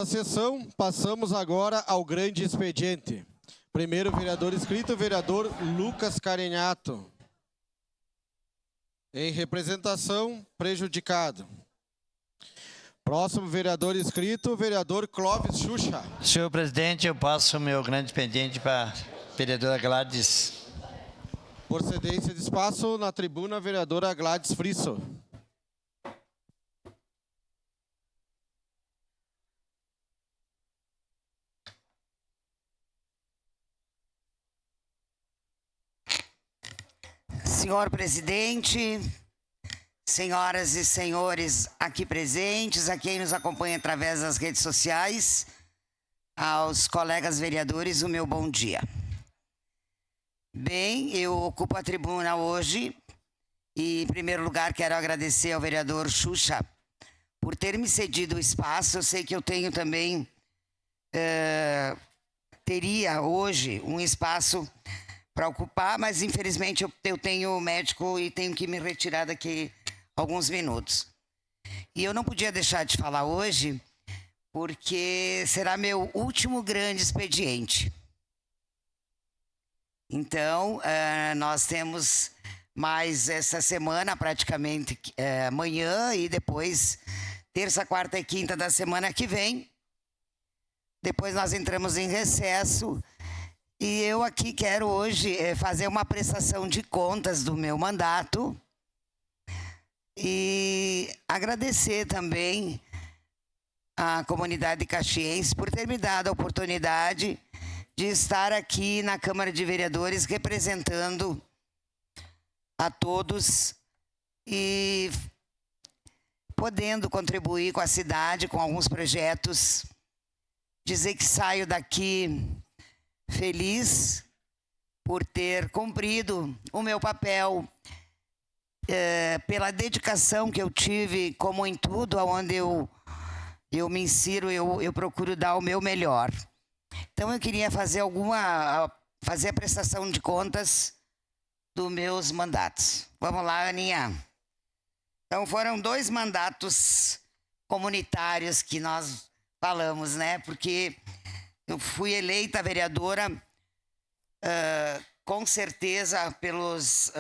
Na sessão, passamos agora ao grande expediente. Primeiro vereador inscrito, vereador Lucas Carenhato. Em representação, prejudicado. Próximo vereador inscrito, vereador Clóvis Xuxa. Senhor presidente, eu passo o meu grande expediente para a vereadora Gladys. Por cedência de espaço, na tribuna, vereadora Gladys Frisso. Senhor presidente, senhoras e senhores aqui presentes, a quem nos acompanha através das redes sociais, aos colegas vereadores, o meu bom dia. Bem, eu ocupo a tribuna hoje e, em primeiro lugar, quero agradecer ao vereador Xuxa por ter me cedido o espaço. Eu sei que eu tenho também, teria hoje um espaço para ocupar, mas infelizmente eu tenho médico e tenho que me retirar daqui alguns minutos. E eu não podia deixar de falar hoje, porque será meu último grande expediente. Então, nós temos mais essa semana, praticamente amanhã, e depois terça, quarta e quinta da semana que vem. Depois nós entramos em recesso. E eu aqui quero hoje fazer uma prestação de contas do meu mandato e agradecer também à comunidade caxiense por ter me dado a oportunidade de estar aqui na Câmara de Vereadores representando a todos e podendo contribuir com a cidade, com alguns projetos. Dizer que saio daqui feliz por ter cumprido o meu papel, pela dedicação que eu tive, como em tudo onde eu me insiro, eu procuro dar o meu melhor. Então eu queria fazer a prestação de contas dos meus mandatos. Vamos lá, Aninha. Então foram 2 mandatos comunitários que nós falamos, né? Porque eu fui eleita vereadora, com certeza, pelos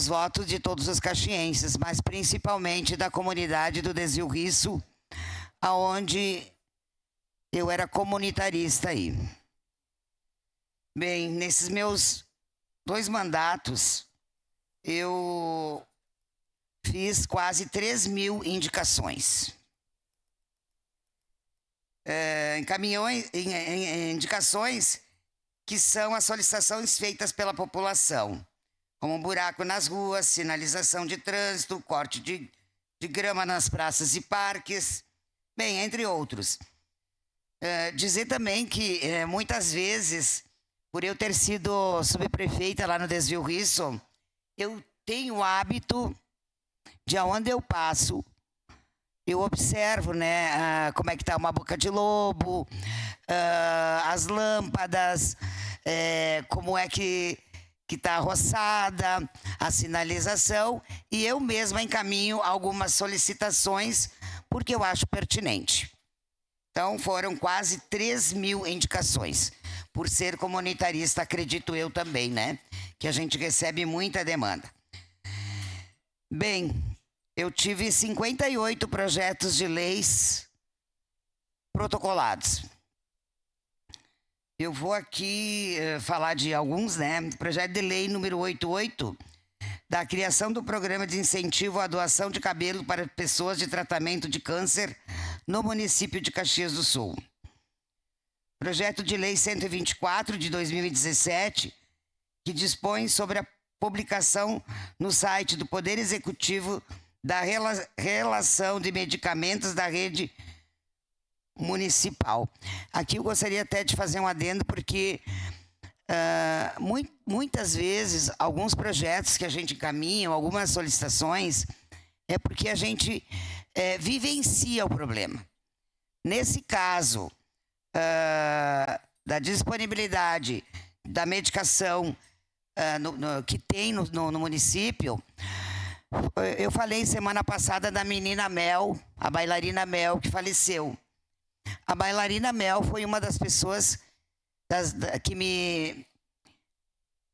votos de todos os caxienses, mas principalmente da comunidade do Desvio Risso, aonde eu era comunitarista aí. Bem, nesses meus 2 mandatos, eu fiz quase 3.000 indicações. Indicações que são as solicitações feitas pela população, como buraco nas ruas, sinalização de trânsito, corte de grama nas praças e parques, bem, entre outros. Dizer também que muitas vezes, por eu ter sido subprefeita lá no Desvio Risso, eu tenho o hábito de aonde eu passo, eu observo, né, como é que está uma boca de lobo, as lâmpadas, como é que está a roçada, a sinalização, e eu mesma encaminho algumas solicitações porque eu acho pertinente. Então foram quase 3.000 indicações. Por ser comunitarista, acredito eu também, né, que a gente recebe muita demanda. Bem, eu tive 58 projetos de leis protocolados. Eu vou aqui falar de alguns, né? Projeto de lei número 88, da criação do programa de incentivo à doação de cabelo para pessoas de tratamento de câncer no município de Caxias do Sul. Projeto de lei 124 de 2017, que dispõe sobre a publicação no site do Poder Executivo da relação de medicamentos da rede municipal. Aqui eu gostaria até de fazer um adendo, porque muitas vezes alguns projetos que a gente encaminha, algumas solicitações, é porque a gente vivencia o problema. Nesse caso da disponibilidade da medicação que tem no município, Eu falei semana passada da menina Mel, a bailarina Mel, que faleceu. A bailarina Mel foi uma das pessoas que me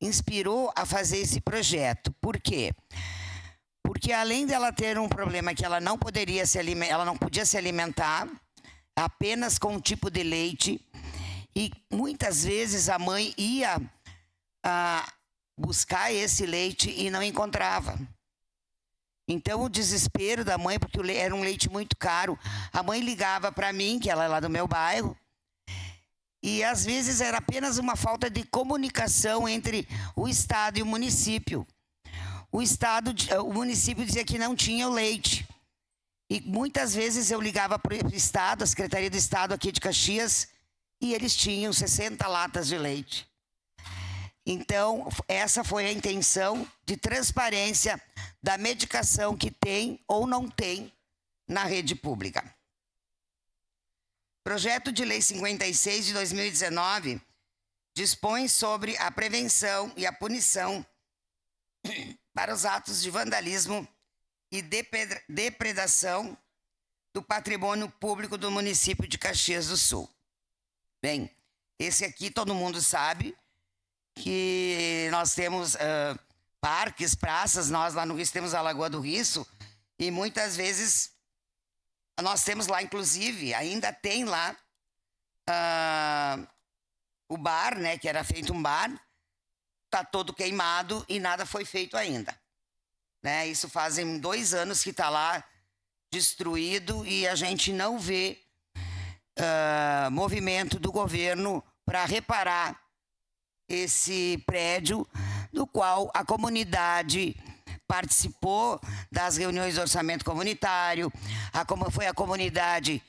inspirou a fazer esse projeto. Por quê? Porque além dela ter um problema que ela não podia se alimentar apenas com um tipo de leite, e muitas vezes a mãe ia buscar esse leite e não encontrava. Então o desespero da mãe, porque era um leite muito caro, a mãe ligava para mim, que ela é lá do meu bairro, e às vezes era apenas uma falta de comunicação entre o Estado e o município. O município dizia que não tinha o leite. E muitas vezes eu ligava para o Estado, a Secretaria do Estado aqui de Caxias, e eles tinham 60 latas de leite. Então, essa foi a intenção de transparência da medicação que tem ou não tem na rede pública. Projeto de Lei 56 de 2019 dispõe sobre a prevenção e a punição para os atos de vandalismo e depredação do patrimônio público do município de Caxias do Sul. Bem, esse aqui todo mundo sabe que nós temos parques, praças, nós lá no Risso temos a Lagoa do Risso, e muitas vezes nós temos lá, inclusive, ainda tem lá o bar, né, que era feito um bar, está todo queimado e nada foi feito ainda. Né? Isso fazem 2 anos que está lá destruído e a gente não vê movimento do governo para reparar esse prédio, do qual a comunidade participou das reuniões do orçamento comunitário, foi a comunidade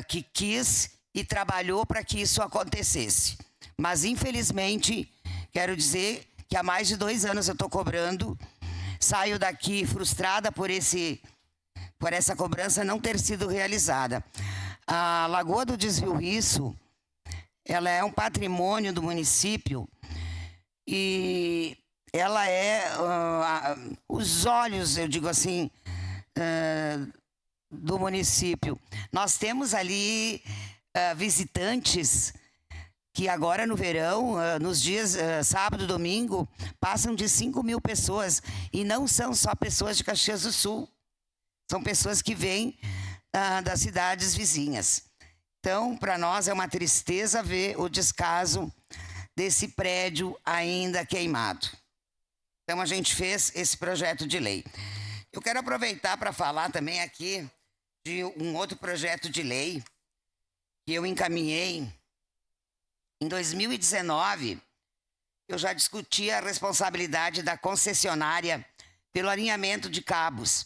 que quis e trabalhou para que isso acontecesse. Mas, infelizmente, quero dizer que há mais de 2 anos eu estou cobrando, saio daqui frustrada por essa cobrança não ter sido realizada. A Lagoa do Desvio Risso, ela é um patrimônio do município e ela é os olhos, eu digo assim, do município. Nós temos ali visitantes que agora no verão, nos dias sábado, domingo, passam de 5.000 pessoas. E não são só pessoas de Caxias do Sul. São pessoas que vêm das cidades vizinhas. Então, para nós é uma tristeza ver o descaso desse prédio ainda queimado. Então, a gente fez esse projeto de lei. Eu quero aproveitar para falar também aqui de um outro projeto de lei que eu encaminhei. Em 2019, eu já discuti a responsabilidade da concessionária pelo alinhamento de cabos.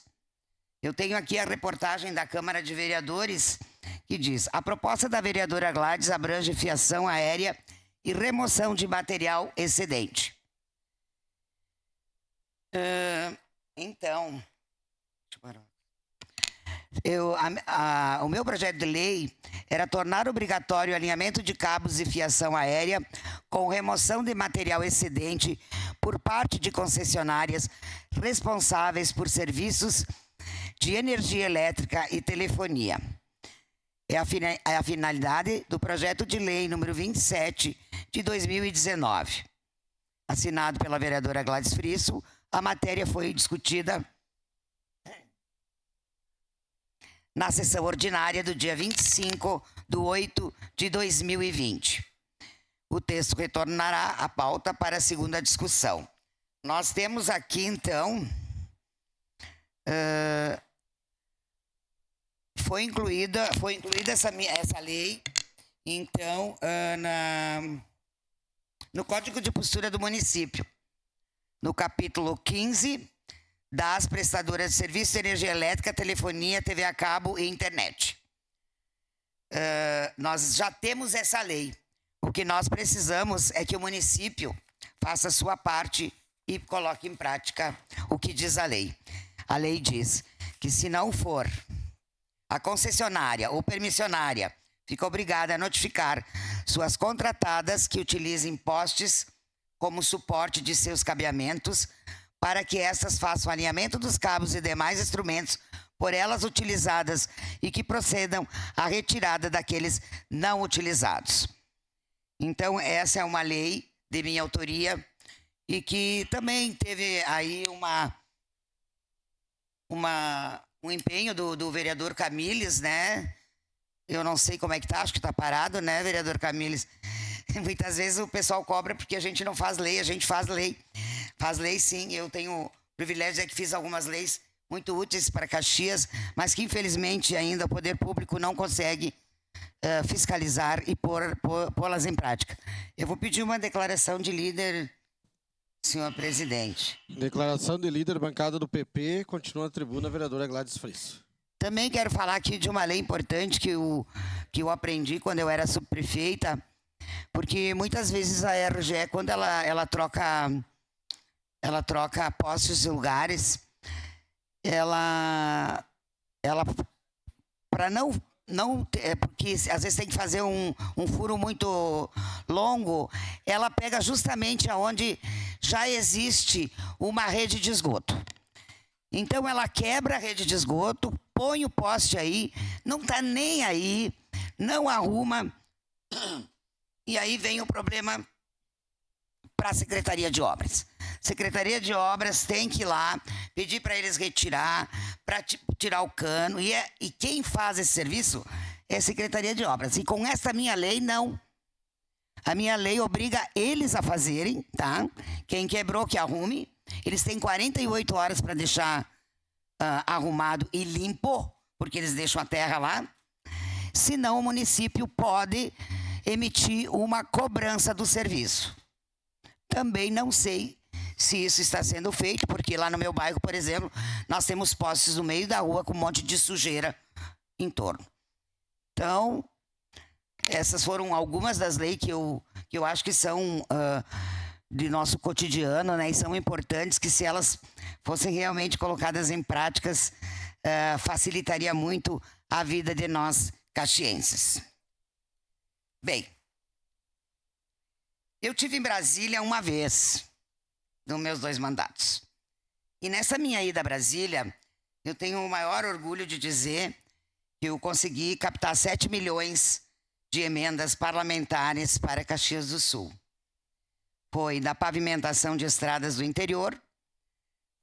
Eu tenho aqui a reportagem da Câmara de Vereadores que diz: a proposta da vereadora Gladys abrange fiação aérea e remoção de material excedente. Então, deixa eu parar. O meu projeto de lei era tornar obrigatório o alinhamento de cabos e fiação aérea com remoção de material excedente por parte de concessionárias responsáveis por serviços de energia elétrica e telefonia. É a finalidade do projeto de lei número 27 de 2019. Assinado pela vereadora Gladys Frisso, a matéria foi discutida na sessão ordinária do dia 25/8/2020. O texto retornará à pauta para a segunda discussão. Nós temos aqui, então, foi incluída essa lei, então, no Código de Postura do Município, no capítulo 15, das prestadoras de serviço de energia elétrica, telefonia, TV a cabo e internet. Nós já temos essa lei. O que nós precisamos é que o município faça a sua parte e coloque em prática o que diz a lei. A lei diz que, se não for, a concessionária ou permissionária fica obrigada a notificar suas contratadas que utilizem postes como suporte de seus cabeamentos para que estas façam alinhamento dos cabos e demais instrumentos por elas utilizadas e que procedam à retirada daqueles não utilizados. Então, essa é uma lei de minha autoria e que também teve aí um empenho do vereador Camilles, né? Eu não sei como é que tá, acho que tá parado, né, vereador Camilles? Muitas vezes o pessoal cobra porque a gente não faz lei, a gente faz lei. Faz lei, sim. Eu tenho o privilégio de que fiz algumas leis muito úteis para Caxias, mas que infelizmente ainda o poder público não consegue fiscalizar e pô-las em prática. Eu vou pedir uma declaração de líder, senhor presidente. Declaração de líder, bancada do PP. Continua a tribuna, a vereadora Gladys Friis. Também quero falar aqui de uma lei importante que eu aprendi quando eu era subprefeita, porque muitas vezes a RGE, quando ela troca postos e lugares, ela para não porque às vezes tem que fazer um furo muito longo, ela pega justamente aonde já existe uma rede de esgoto. Então ela quebra a rede de esgoto, põe o poste aí, não está nem aí, não arruma, e aí vem o problema para a Secretaria de Obras. Secretaria de Obras tem que ir lá, pedir para eles retirar, para tirar o cano, e quem faz esse serviço é a Secretaria de Obras. E com essa minha lei, não. A minha lei obriga eles a fazerem, tá? Quem quebrou, que arrume. Eles têm 48 horas para deixar arrumado e limpo, porque eles deixam a terra lá. Senão o município pode emitir uma cobrança do serviço. Também não sei se isso está sendo feito, porque lá no meu bairro, por exemplo, nós temos postes no meio da rua com um monte de sujeira em torno. Então, essas foram algumas das leis que eu acho que são de nosso cotidiano, né? E são importantes, que se elas fossem realmente colocadas em práticas, facilitaria muito a vida de nós caxienses. Bem, eu estive em Brasília uma vez, nos meus 2 mandatos. E nessa minha ida a Brasília, eu tenho o maior orgulho de dizer que eu consegui captar 7 milhões de emendas parlamentares para Caxias do Sul. Foi da pavimentação de estradas do interior,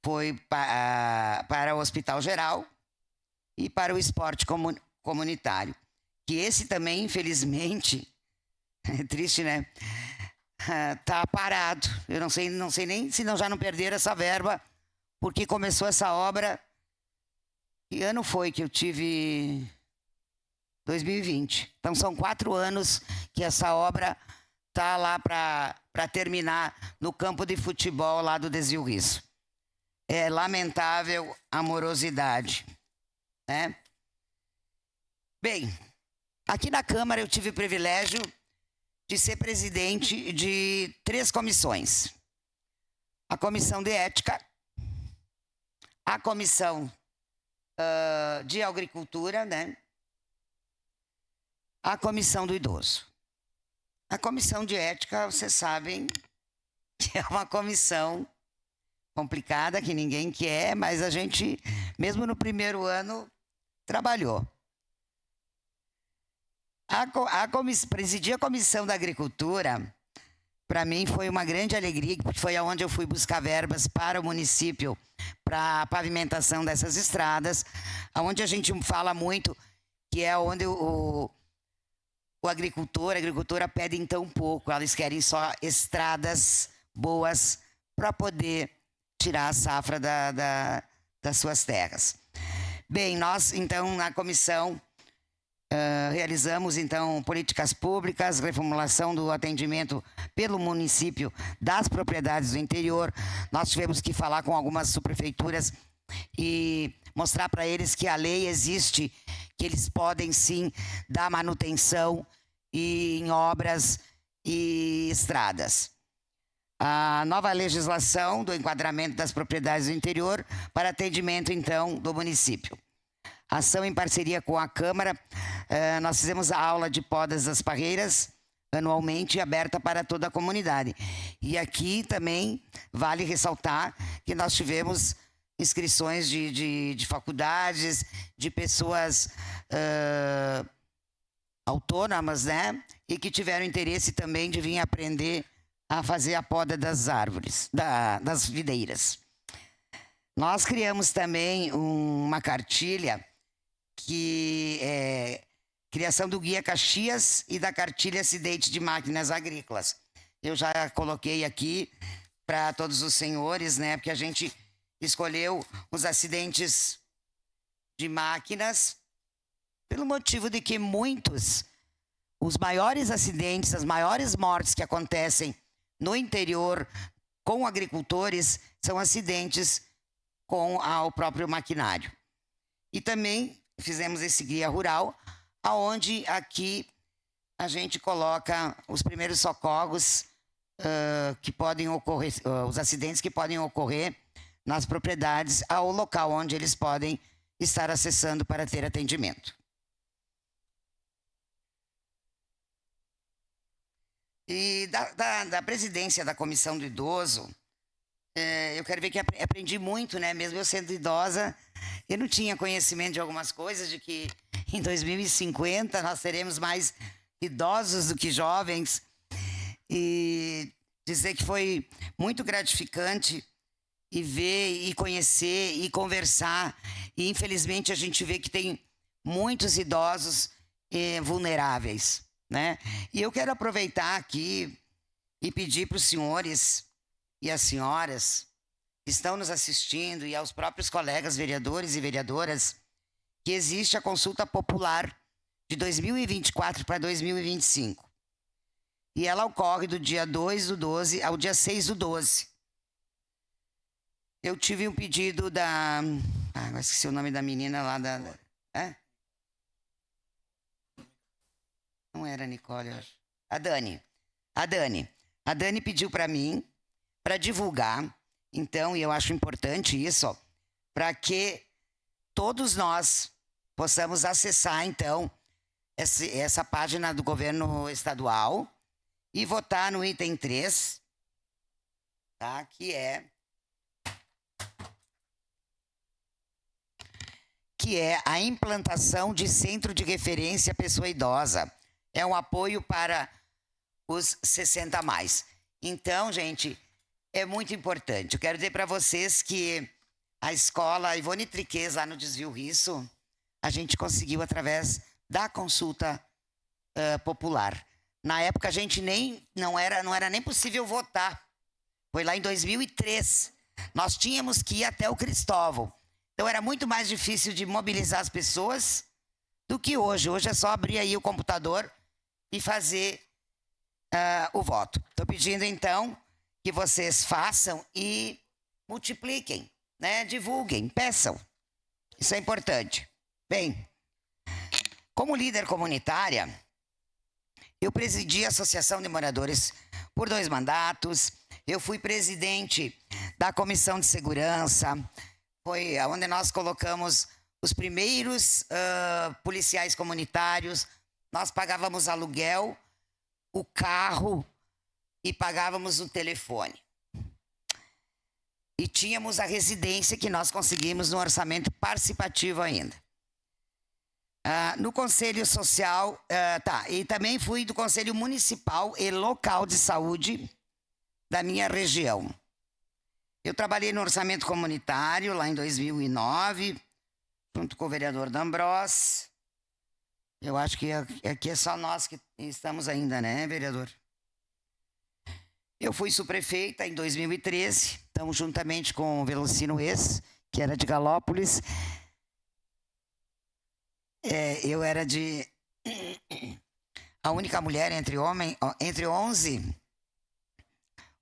foi para o Hospital Geral e para o esporte comunitário. Que esse também, infelizmente, é triste, né? Tá parado. Eu não sei nem se já não perderam essa verba, porque começou essa obra. Que ano foi que eu tive? 2020. Então são 4 anos que essa obra tá lá para terminar no campo de futebol lá do Desvio Risso. É lamentável a morosidade, né? Bem, aqui na Câmara eu tive o privilégio de ser presidente de 3 comissões. A Comissão de Ética, a Comissão de Agricultura, né? A Comissão do Idoso. A Comissão de Ética, vocês sabem que é uma comissão complicada, que ninguém quer, mas a gente, mesmo no primeiro ano, trabalhou. Presidir a Comissão da Agricultura, para mim foi uma grande alegria, porque foi onde eu fui buscar verbas para o município, para a pavimentação dessas estradas, onde a gente fala muito, que é onde o agricultor, a agricultura pedem tão pouco, eles querem só estradas boas para poder tirar a safra das suas terras. Bem, nós, então, na comissão, realizamos, então, políticas públicas, reformulação do atendimento pelo município das propriedades do interior. Nós tivemos que falar com algumas subprefeituras e mostrar para eles que a lei existe, que eles podem, sim, dar manutenção em obras e estradas. A nova legislação do enquadramento das propriedades do interior para atendimento, então, do município. Ação em parceria com a Câmara, nós fizemos a aula de podas das parreiras, anualmente aberta para toda a comunidade. E aqui também vale ressaltar que nós tivemos inscrições de faculdades, de pessoas autônomas, né? E que tiveram interesse também de vir aprender a fazer a poda das árvores, das videiras. Nós criamos também uma cartilha que é criação do Guia Caxias e da cartilha Acidente de Máquinas Agrícolas. Eu já coloquei aqui para todos os senhores, né? Porque a gente escolheu os acidentes de máquinas pelo motivo de que os maiores acidentes, as maiores mortes que acontecem no interior com agricultores são acidentes com o próprio maquinário. E também fizemos esse guia rural, aonde aqui a gente coloca os primeiros socorros que podem ocorrer, os acidentes que podem ocorrer nas propriedades, ao local onde eles podem estar acessando para ter atendimento. E da presidência da Comissão do Idoso, eu quero ver que aprendi muito, né? Mesmo eu sendo idosa, eu não tinha conhecimento de algumas coisas, de que em 2050 nós seremos mais idosos do que jovens. E dizer que foi muito gratificante e ver, e conhecer, e conversar. E infelizmente a gente vê que tem muitos idosos vulneráveis, né? E eu quero aproveitar aqui e pedir para os senhores e as senhoras que estão nos assistindo e aos próprios colegas vereadores e vereadoras que existe a consulta popular de 2024 para 2025. E ela ocorre do dia 2/12 ao dia 6/12. Eu tive um pedido da... agora esqueci o nome da menina lá da... Não era a Nicole, eu acho. A Dani. A Dani pediu para mim, para divulgar, então, e eu acho importante isso, para que todos nós possamos acessar, então, essa página do governo estadual e votar no item 3, tá? Que é a implantação de centro de referência à pessoa idosa. É um apoio para os 60 a mais. Então, gente, é muito importante. Eu quero dizer para vocês que a escola Ivone Triquez, lá no Desvio Risso, a gente conseguiu através da consulta popular. Na época, a gente não era nem possível votar. Foi lá em 2003. Nós tínhamos que ir até o Cristóvão. Então, era muito mais difícil de mobilizar as pessoas do que hoje. Hoje é só abrir aí o computador e fazer o voto. Estou pedindo, então, que vocês façam e multipliquem, né? Divulguem, peçam. Isso é importante. Bem, como líder comunitária, eu presidi a Associação de Moradores por 2 mandatos. Eu fui presidente da Comissão de Segurança. Foi onde nós colocamos os primeiros policiais comunitários. Nós pagávamos aluguel, o carro e pagávamos o telefone. E tínhamos a residência que nós conseguimos no orçamento participativo ainda. No Conselho Social, e também fui do Conselho Municipal e Local de Saúde da minha região. Eu trabalhei no orçamento comunitário lá em 2009, junto com o vereador D'Ambros. Eu acho que aqui é só nós que estamos ainda, né, vereador? Eu fui subprefeita em 2013, então, juntamente com o Velocino Reis, que era de Galópolis. Eu era a única mulher entre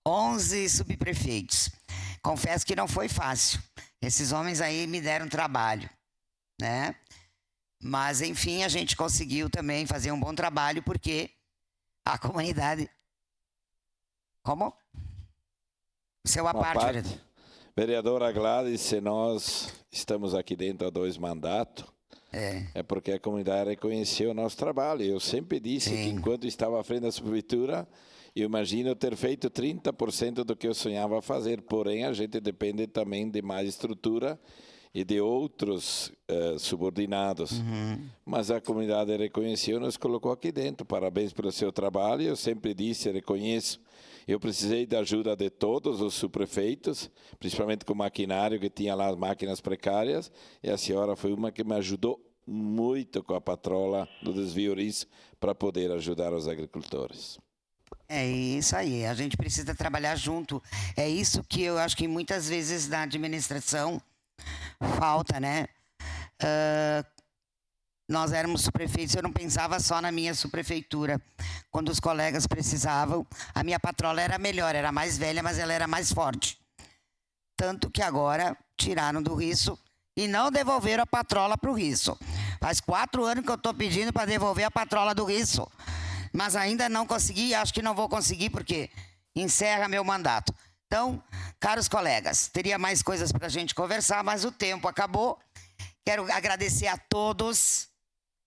11 subprefeitos. Confesso que não foi fácil. Esses homens aí me deram trabalho, né? Mas, enfim, a gente conseguiu também fazer um bom trabalho, porque a comunidade... Como? Seu à parte, vereador. Vereadora Gladys, nós estamos aqui dentro há 2 mandatos, É porque a comunidade reconheceu o nosso trabalho. Eu sempre disse que enquanto estava à frente da subprefeitura, eu imagino ter feito 30% do que eu sonhava fazer. Porém, a gente depende também de mais estrutura e de outros subordinados. Mas a comunidade reconheceu e nos colocou aqui dentro. Parabéns pelo seu trabalho. Eu sempre disse, reconheço. Eu precisei da ajuda de todos os subprefeitos, principalmente com o maquinário, que tinha lá as máquinas precárias, e a senhora foi uma que me ajudou muito com a patrola do desvio RIS para poder ajudar os agricultores. É isso aí, a gente precisa trabalhar junto. É isso que eu acho que muitas vezes na administração falta, né? Nós éramos subprefeitos, eu não pensava só na minha subprefeitura. Quando os colegas precisavam, a minha patrola era melhor, era mais velha, mas ela era mais forte. Tanto que agora tiraram do Risso e não devolveram a patrola para o Risso. Faz 4 anos que eu estou pedindo para devolver a patrola do Risso, mas ainda não consegui, acho que não vou conseguir porque encerra meu mandato. Então, caros colegas, teria mais coisas para a gente conversar, mas o tempo acabou. Quero agradecer a todos,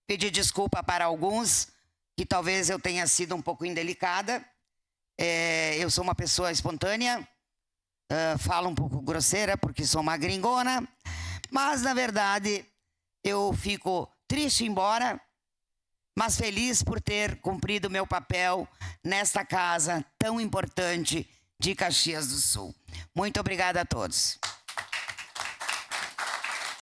pedir desculpa para alguns, que talvez eu tenha sido um pouco indelicada. Eu sou uma pessoa espontânea, falo um pouco grosseira porque sou uma gringona, mas na verdade eu fico triste embora, mas feliz por ter cumprido meu papel nesta casa tão importante de Caxias do Sul. Muito obrigada a todos.